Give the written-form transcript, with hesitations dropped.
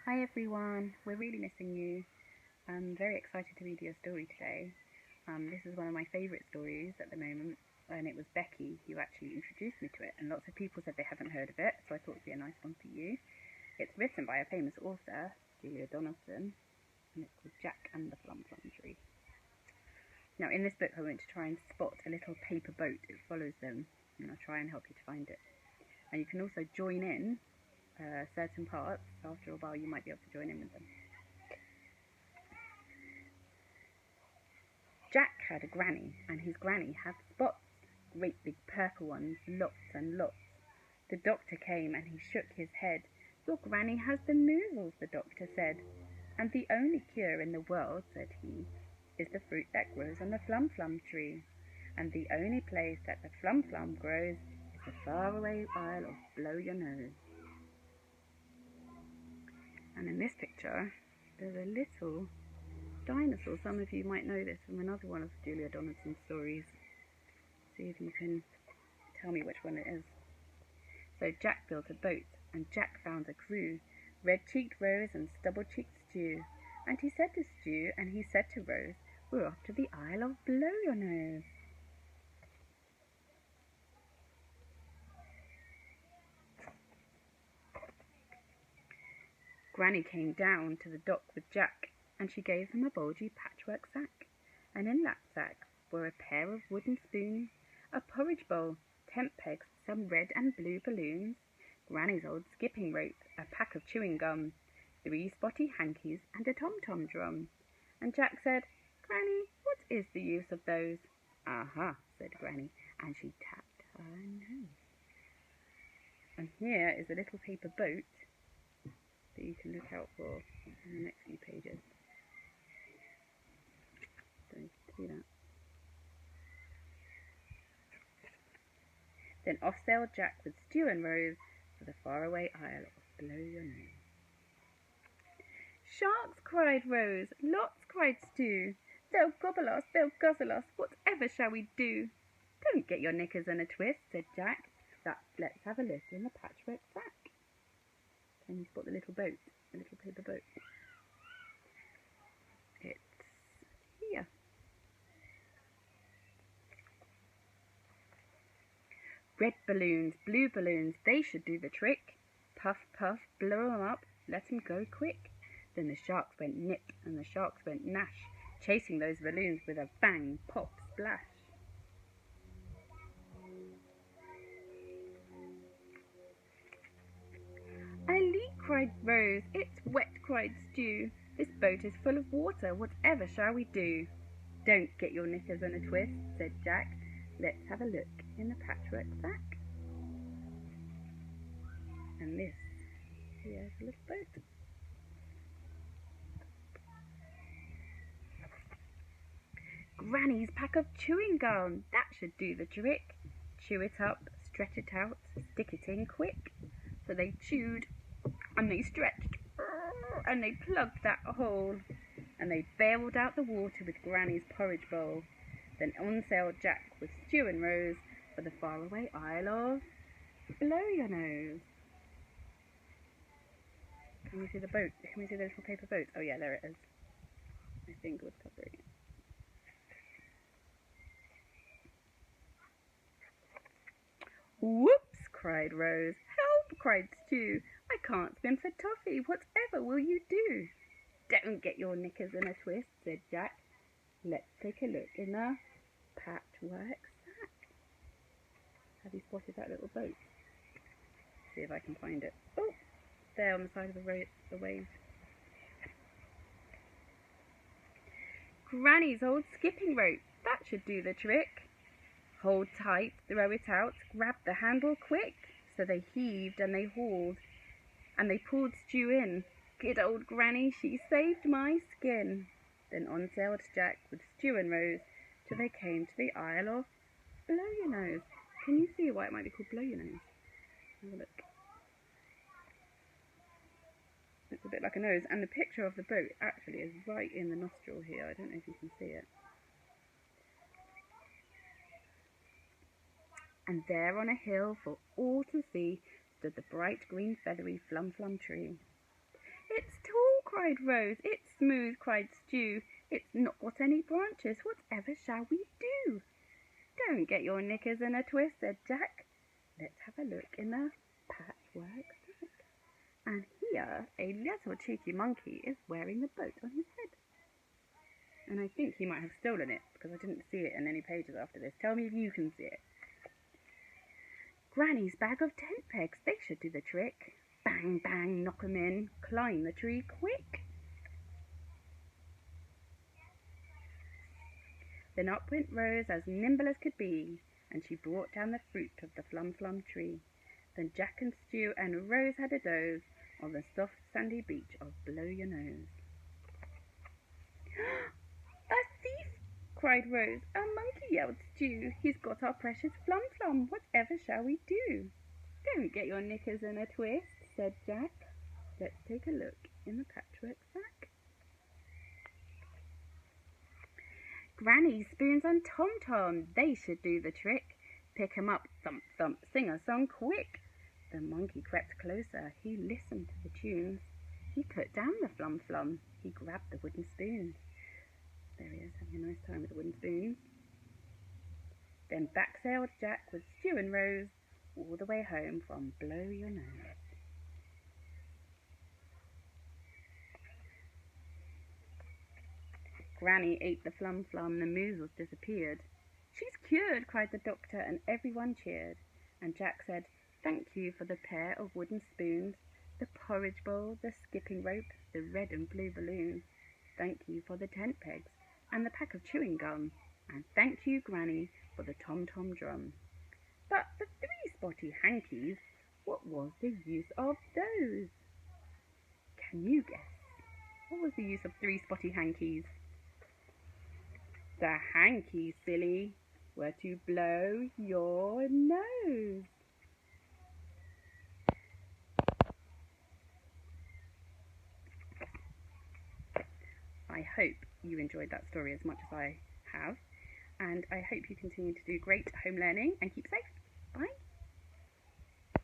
Hi everyone, we're really missing you. I'm very excited to read your story today. This is one of my favourite stories at the moment, and it was Becky who actually introduced me to it, and lots of people said they haven't heard of it, so I thought it would be a nice one for you. It's written by a famous author, Julia Donaldson, and it's called Jack and the Flum Tree. Now in this book I went to try and spot a little paper boat. It follows them, and I'll try and help you to find it. And you can also join in certain parts. After a while you might be able to join in with them. Jack had a granny, and his granny had spots, great big purple ones, lots and lots. The doctor came and he shook his head. Your granny has the measles, the doctor said. And the only cure in the world, said he, is the fruit that grows on the flum tree. And the only place that the flum grows is the faraway isle of Blow Your Nose. And in this picture, there's a little dinosaur. Some of you might know this from another one of Julia Donaldson's stories. See if you can tell me which one it is. So Jack built a boat, and Jack found a crew, red-cheeked Rose and stubble-cheeked Stew. And he said to Stew, and he said to Rose, we're off to the Isle of Blow Your Nose. Granny came down to the dock with Jack, and she gave him a bulgy patchwork sack, and in that sack were a pair of wooden spoons, a porridge bowl, tent pegs, some red and blue balloons, Granny's old skipping rope, a pack of chewing gum, 3 spotty hankies, and a tom-tom drum. And Jack said, Granny, what is the use of those? Aha, said Granny, and she tapped her nose. And here is a little paper boat that you can look out for in the next few pages. Don't you see that? Then off sailed Jack with Stew and Rose for the faraway isle of Blow Your Nose. Sharks, cried Rose, lots, cried Stew. They'll gobble us, they'll guzzle us, whatever shall we do? Don't get your knickers in a twist, said Jack. Let's have a look in the patchwork sack. Can you spot the little boat, the little paper boat? It's here. Red balloons, blue balloons, they should do the trick. Puff, puff, blow 'em up, let 'em go quick. Then the sharks went nip and the sharks went nash, chasing those balloons with a bang, pop, splash. I leak, cried Rose. It's wet, cried Stew. This boat is full of water, whatever shall we do? Don't get your knickers in a twist, said Jack. Let's have a look in the patchwork sack. And this, here's a little boat. Granny's pack of chewing gum, that should do the trick. Chew it up, stretch it out, stick it in quick. So they chewed, and they stretched, and they plugged that hole, and they bailed out the water with Granny's porridge bowl. Then on sailed Jack with Stew and Rose for the faraway isle of Blow Your Nose. Can we see the boat? Can we see the little paper boat? Oh yeah, there it is. I think it was covering it. Whoops, cried Rose. Help, cried Stew. I can't swim for toffee. Whatever will you do? Don't get your knickers in a twist, said Jack. Let's take a look in the patchwork sack. Have you spotted that little boat? See if I can find it. Oh, there on the side of the wave. Granny's old skipping rope. That should do the trick. Hold tight, throw it out, grab the handle quick. So they heaved and they hauled, and they pulled Stew in. Good old Granny, she saved my skin. Then on sailed Jack with Stew and Rose till they came to the Isle of Blow Your Nose. Can you see why it might be called Blow Your Nose? Have a look. It's a bit like a nose, and the picture of the boat actually is right in the nostril here. I don't know if you can see it. And there on a hill for all to see stood the bright green feathery flum tree. It's cried Rose. It's smooth, cried Stew. It's not got any branches. Whatever shall we do? Don't get your knickers in a twist, said Jack. Let's have a look in the patchwork sack. And here a little cheeky monkey is wearing the boat on his head. And I think he might have stolen it, because I didn't see it in any pages after this. Tell me if you can see it. Granny's bag of tent pegs, they should do the trick. Bang, bang, knock 'em in, climb the tree quick. Then up went Rose as nimble as could be, and she brought down the fruit of the Flum Flum tree. Then Jack and Stew and Rose had a doze on the soft sandy beach of Blow Your Nose. A thief! cried Rose. A monkey, yelled Stew. He's got our precious Flum Flum. Whatever shall we do? Don't get your knickers in a twist, said Jack. Let's take a look in the patchwork sack. Granny, Spoons and Tom Tom, they should do the trick. Pick 'em up, thump thump, sing a song quick. The monkey crept closer, he listened to the tunes. He put down the Flum Flum, he grabbed the wooden spoons. There he is, having a nice time with the wooden spoons. Then back sailed Jack with Stew and Rose, all the way home from Blow Your Nose. Granny ate the Flum Flum, the measles disappeared. She's cured, cried the doctor, and everyone cheered. And Jack said, thank you for the pair of wooden spoons, the porridge bowl, the skipping rope, the red and blue balloon. Thank you for the tent pegs and the pack of chewing gum. And thank you, Granny, for the tom-tom drum. But the 3 spotty hankies, what was the use of those? Can you guess? What was the use of 3 spotty hankies? The hankies, silly, were to blow your nose. I hope you enjoyed that story as much as I have, and I hope you continue to do great home learning and keep safe. Bye.